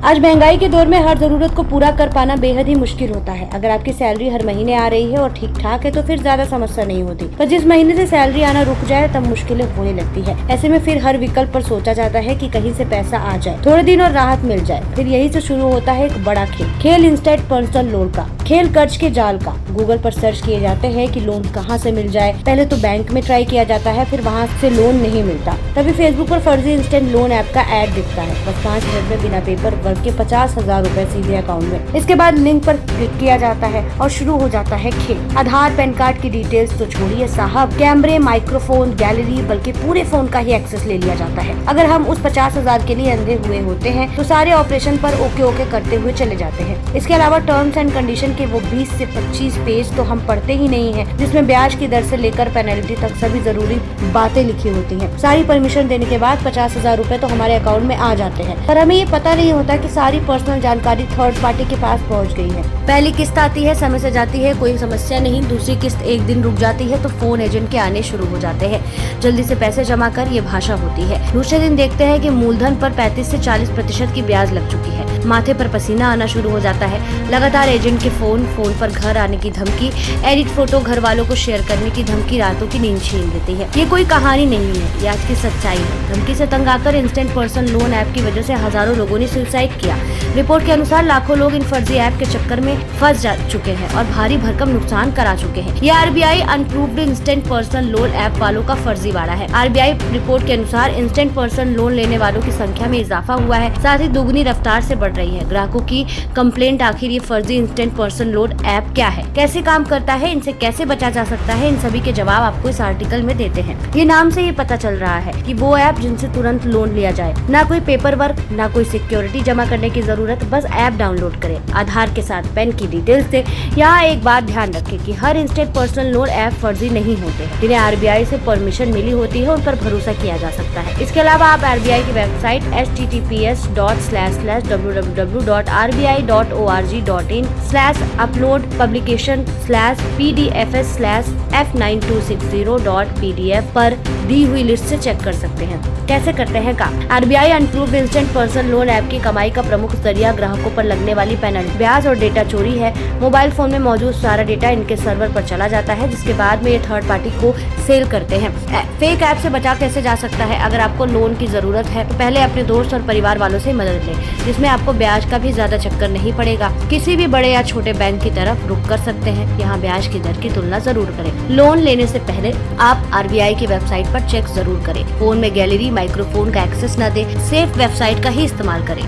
आज महंगाई के दौर में हर जरूरत को पूरा कर पाना बेहद ही मुश्किल होता है। अगर आपकी सैलरी हर महीने आ रही है और ठीक ठाक है तो फिर ज्यादा समस्या नहीं होती, पर जिस महीने से सैलरी आना रुक जाए तब मुश्किलें होने लगती है। ऐसे में फिर हर विकल्प पर सोचा जाता है कि कहीं से पैसा आ जाए, थोड़े दिन और राहत मिल जाए। फिर यही से शुरू होता है एक बड़ा खेल इंस्टेंट पर्सनल लोन का, खेल कर्ज के जाल का। गूगल पर सर्च किए जाते हैं कि लोन कहाँ से मिल जाए। पहले तो बैंक में ट्राई किया जाता है, फिर वहाँ से लोन नहीं मिलता, तभी फेसबुक पर फर्जी इंस्टेंट लोन ऐप का ऐड दिखता है। बस 5 मिनट में बिना पेपर वर्क के 50,000 रुपए सीधे अकाउंट में। इसके बाद लिंक पर क्लिक किया जाता है और शुरू हो जाता है खेल। आधार पैन कार्ड की डिटेल्स तो छोड़िए साहब, कैमरे, माइक्रोफोन, गैलरी, बल्कि पूरे फोन का ही एक्सेस ले लिया जाता है। अगर हम उस 50,000 के लिए अंधे हुए होते हैं तो सारे ऑपरेशन पर ओके करते हुए चले जाते हैं। इसके अलावा टर्म्स एंड कंडीशन के वो 20 से 25 पेज तो हम पढ़ते ही नहीं है, जिसमें ब्याज की दर से लेकर पेनल्टी तक सभी जरूरी बातें लिखी होती हैं। सारी परमिशन देने के बाद 50,000 रुपए तो हमारे अकाउंट में आ जाते हैं, पर हमें ये पता नहीं होता कि सारी पर्सनल जानकारी थर्ड पार्टी के पास पहुंच गई है। पहली किस्त आती है, समय से जाती है, कोई समस्या नहीं। दूसरी किस्त एक दिन रुक जाती है तो फोन एजेंट के आने शुरू हो जाते हैं, जल्दी से पैसे जमा कर, ये भाषा होती है। दूसरे दिन देखते हैं कि मूलधन पर 35 से 40% की ब्याज लग चुकी है। माथे पर पसीना आना शुरू हो जाता है। लगातार एजेंट के फोन पर घर आने की धमकी, एडिट फोटो घर वालों को शेयर करने की धमकी रातों की नींद छीन लेती है। ये कोई कहानी नहीं है, ये आज की सच्चाई है। धमकी से तंग आकर इंस्टेंट पर्सनल लोन ऐप की वजह से हजारों लोगों ने सुसाइड किया। रिपोर्ट के अनुसार लाखों लोग इन फर्जी ऐप के चक्कर में फंस जा चुके हैं और भारी भरकम नुकसान करा चुके हैं। ये RBI unproved instant personal loan app वालों का फर्जीवाड़ा है। आरबीआई रिपोर्ट के अनुसार इंस्टेंट पर्सनल लोन लेने वालों की संख्या में इजाफा हुआ है, साथ ही दुगनी रफ्तार से बढ़ रही है। ग्राहकों की कंप्लेंट, आखिर ये फर्जी इंस्टेंट पर्सनल लोन ऐप क्या है, कैसे काम करता है, इनसे कैसे बचा जा सकता है, इन सभी के जवाब आपको इस आर्टिकल में देते हैं। ये नाम से ये पता चल रहा है कि वो ऐप जिनसे तुरंत लोन लिया जाए, ना कोई पेपर वर्क, ना कोई सिक्योरिटी जमा करने की जरूरत, बस ऐप डाउनलोड करें, आधार के साथ पैन की डिटेल्स दे। यहाँ एक बात ध्यान रखें कि हर इंस्टेंट पर्सनल लोन ऐप फर्जी नहीं होते हैं। जिन्हें आरबीआई से परमिशन मिली होती है उन पर भरोसा किया जा सकता है। इसके अलावा आप आरबीआई की वेबसाइट https://www.rbi.org.in/upload publication/pdfs/f9260.pdf पर दी हुई लिस्ट से चेक कर सकते हैं। कैसे करते हैं काम? RBI unproved instant personal loan app की कमाई का प्रमुख जरिया ग्राहकों पर लगने वाली पेनल्टी, ब्याज और डेटा चोरी है। मोबाइल फोन में मौजूद सारा डेटा इनके सर्वर पर चला जाता है, जिसके बाद में ये थर्ड पार्टी को सेल करते हैं। फेक ऐप से बचा कैसे जा सकता है? अगर आपको लोन की जरूरत है तो पहले अपने दोस्त और परिवार वालों से मदद लें, जिसमें आपको ब्याज का भी ज्यादा चक्कर नहीं पड़ेगा। किसी भी बड़े या छोटे बैंक की तरफ रुख कर सकते हैं, यहाँ ब्याज की दर की तुलना जरूर करें। लोन लेने से पहले आप आरबीआई की वेबसाइट पर चेक जरूर करें। फोन में गैलरी, माइक्रोफोन का एक्सेस न दें, सेफ वेबसाइट का ही इस्तेमाल करें।